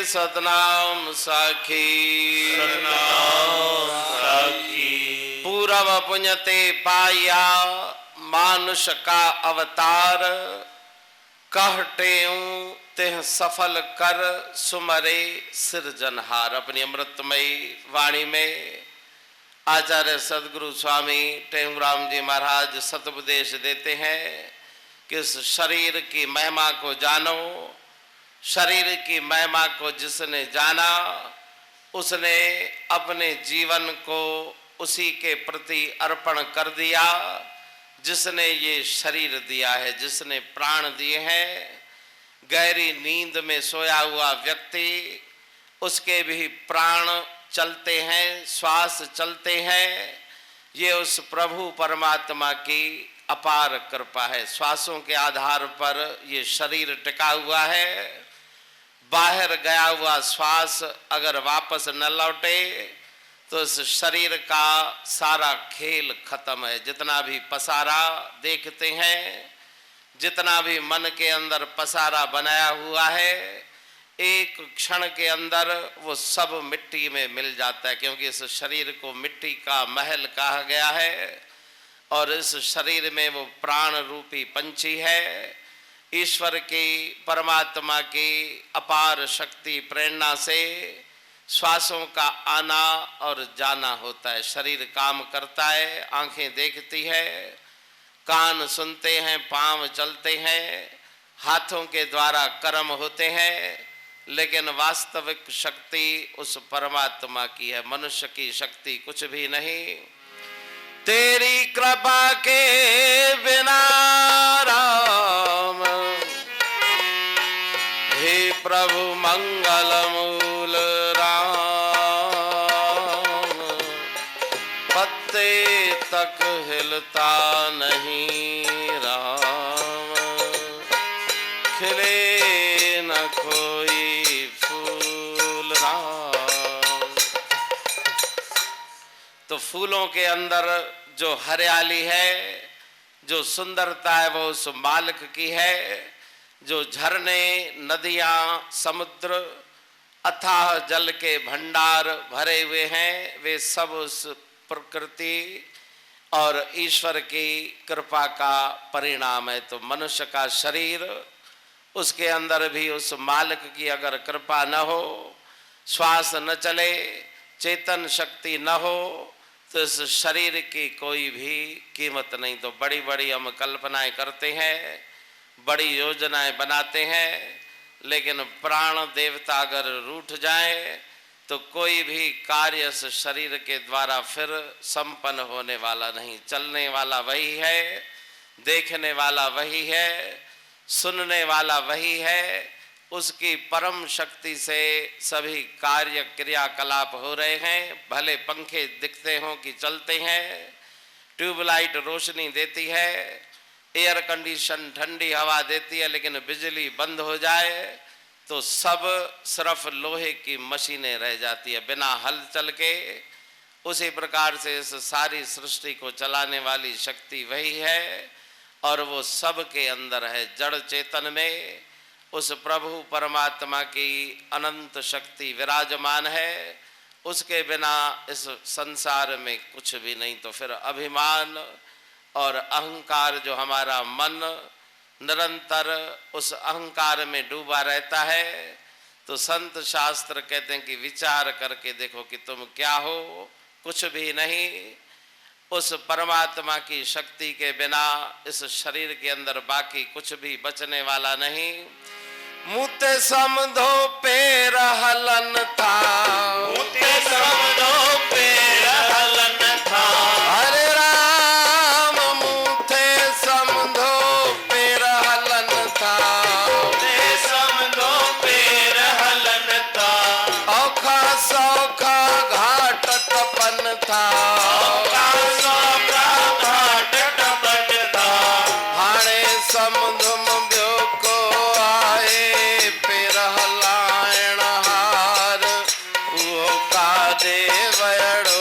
सतनाम साखी। सतनाम साखी। पूरब पुण्यते पाया मानुष का अवतार, कहटेऊ तेह सफल कर सुमरे सिरजनहार। अपनी अमृतमयी वाणी में आचार्य सदगुरु स्वामी टेहूराम जी महाराज सतुपदेश देते हैं कि इस शरीर की महिमा को जानो। शरीर की महिमा को जिसने जाना उसने अपने जीवन को उसी के प्रति अर्पण कर दिया जिसने ये शरीर दिया है, जिसने प्राण दिए हैं। गहरी नींद में सोया हुआ व्यक्ति, उसके भी प्राण चलते हैं, श्वास चलते हैं। ये उस प्रभु परमात्मा की अपार कृपा है। श्वासों के आधार पर ये शरीर टिका हुआ है। बाहर गया हुआ श्वास अगर वापस न लौटे तो इस शरीर का सारा खेल खत्म है। जितना भी पसारा देखते हैं, जितना भी मन के अंदर पसारा बनाया हुआ है, एक क्षण के अंदर वो सब मिट्टी में मिल जाता है, क्योंकि इस शरीर को मिट्टी का महल कहा गया है और इस शरीर में वो प्राण रूपी पंछी है। ईश्वर की, परमात्मा की अपार शक्ति प्रेरणा से श्वासों का आना और जाना होता है। शरीर काम करता है, आंखें देखती है, कान सुनते हैं, पांव चलते हैं, हाथों के द्वारा कर्म होते हैं, लेकिन वास्तविक शक्ति उस परमात्मा की है। मनुष्य की शक्ति कुछ भी नहीं। तेरी कृपा के बिना राम, हे प्रभु मंगल मूल राम, पत्ते तक हिलता नहीं राम, खिले न कोई फूल राम। तो फूलों के अंदर जो हरियाली है, जो सुंदरता है, वो उस मालिक की है। जो झरने, नदियां, समुद्र, अथाह जल के भंडार भरे हुए हैं, वे सब उस प्रकृति और ईश्वर की कृपा का परिणाम है। तो मनुष्य का शरीर, उसके अंदर भी उस मालिक की अगर कृपा न हो, श्वास न चले, चेतन शक्ति न हो, तो इस शरीर की कोई भी कीमत नहीं। तो बड़ी बड़ी हम कल्पनाएं करते हैं, बड़ी योजनाएं बनाते हैं, लेकिन प्राण देवता अगर रूठ जाए तो कोई भी कार्य इस शरीर के द्वारा फिर संपन्न होने वाला नहीं। चलने वाला वही है, देखने वाला वही है, सुनने वाला वही है। उसकी परम शक्ति से सभी कार्य क्रियाकलाप हो रहे हैं। भले पंखे दिखते हों कि चलते हैं, ट्यूबलाइट रोशनी देती है, एयर कंडीशन ठंडी हवा देती है, लेकिन बिजली बंद हो जाए तो सब सिर्फ लोहे की मशीनें रह जाती है, बिना हलचल के। उसी प्रकार से इस सारी सृष्टि को चलाने वाली शक्ति वही है और वो सब के अंदर है। जड़ चेतन में उस प्रभु परमात्मा की अनंत शक्ति विराजमान है। उसके बिना इस संसार में कुछ भी नहीं। तो फिर अभिमान और अहंकार, जो हमारा मन निरंतर उस अहंकार में डूबा रहता है, तो संत शास्त्र कहते हैं कि विचार करके देखो कि तुम क्या हो, कुछ भी नहीं। उस परमात्मा की शक्ति के बिना इस शरीर के अंदर बाकी कुछ भी बचने वाला नहीं। मुते समझो पैर हलन था, मुते समझो पैर हलन था, हरे राम मुते समझो पैर हलन था, मुते समझो पैर हलन था, औखा सौखा घाट टपन था, औखा सौखा घाट टपन था, हाणे समुझम ब्यो को आए पैर हलायण हार, वो का दे वयड़ो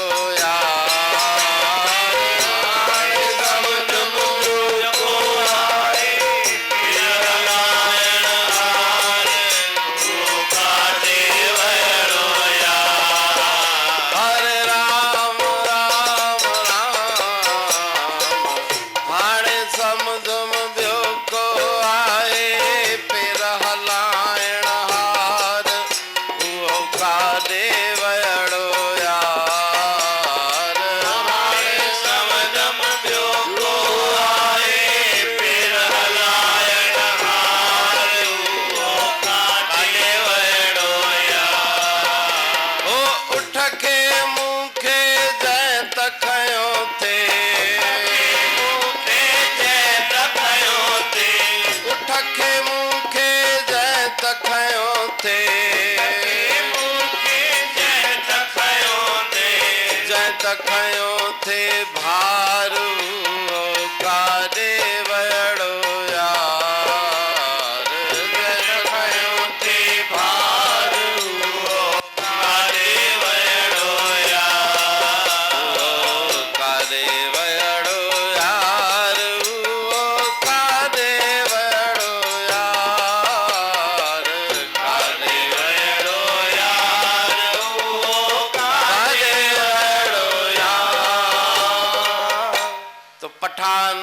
रखयो थे भारू कारे वड़ो यार रखयो ते भारू कारे वड़ो यार कारे वड़ो यार कारे वड़ो यार कारे वड़ो यार कारे वड़ो यार। तो पठान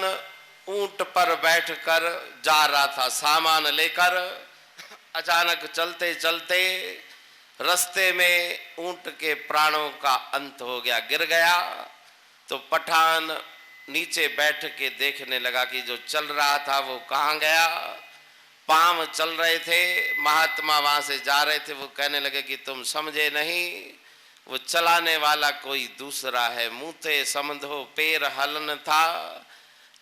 ऊंट पर बैठकर जा रहा था सामान लेकर। अचानक चलते चलते रास्ते में ऊंट के प्राणों का अंत हो गया, गिर गया। तो पठान नीचे बैठ के देखने लगा कि जो चल रहा था वो कहाँ गया। पांव चल रहे थे, महात्मा वहां से जा रहे थे। वो कहने लगे कि तुम समझे नहीं, वो चलाने वाला कोई दूसरा है। मुँहते समझो पैर हलन था,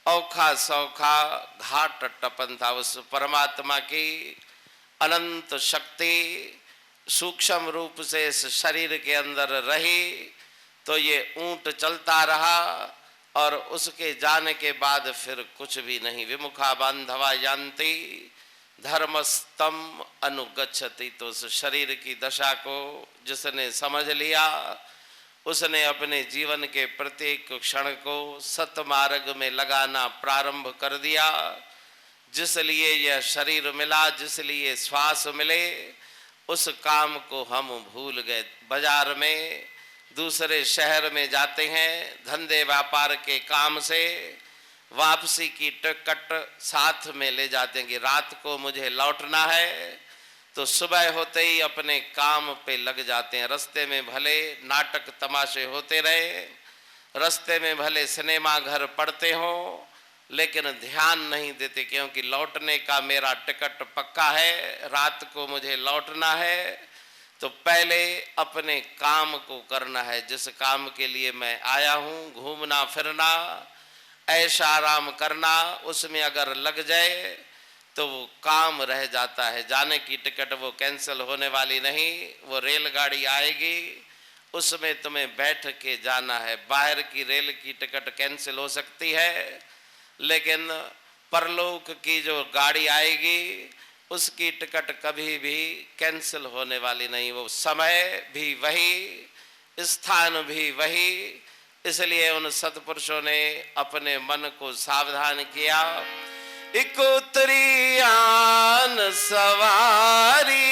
औखा सौखा घाट टपन था। उस परमात्मा की अनंत शक्ति सूक्ष्म रूप से इस शरीर के अंदर रही तो ये ऊंट चलता रहा और उसके जाने के बाद फिर कुछ भी नहीं। विमुखा बांधवा यान्ति धर्मस्तम अनुगच्छति। तो उस शरीर की दशा को जिसने समझ लिया उसने अपने जीवन के प्रत्येक क्षण को सतमार्ग में लगाना प्रारंभ कर दिया। जिस लिए यह शरीर मिला, जिस लिए श्वास मिले, उस काम को हम भूल गए। बाजार में दूसरे शहर में जाते हैं धंधे व्यापार के काम से, वापसी की टिकट साथ में ले जाते हैं कि रात को मुझे लौटना है, तो सुबह होते ही अपने काम पे लग जाते हैं। रास्ते में भले नाटक तमाशे होते रहे, रास्ते में भले सिनेमा घर पड़ते हो, लेकिन ध्यान नहीं देते क्योंकि लौटने का मेरा टिकट पक्का है, रात को मुझे लौटना है। तो पहले अपने काम को करना है, जिस काम के लिए मैं आया हूँ, घूमना फिरना ऐश आराम करना, उसमें अगर लग जाए तो वो काम रह जाता है। जाने की टिकट वो कैंसिल होने वाली नहीं, वो रेलगाड़ी आएगी उसमें तुम्हें बैठ के जाना है। बाहर की रेल की टिकट कैंसिल हो सकती है, लेकिन परलोक की जो गाड़ी आएगी उसकी टिकट कभी भी कैंसिल होने वाली नहीं। वो समय भी वही, स्थान भी वही। इसलिए उन सत्पुरुषों ने अपने मन को सावधान किया। एक उतरी आन सवारी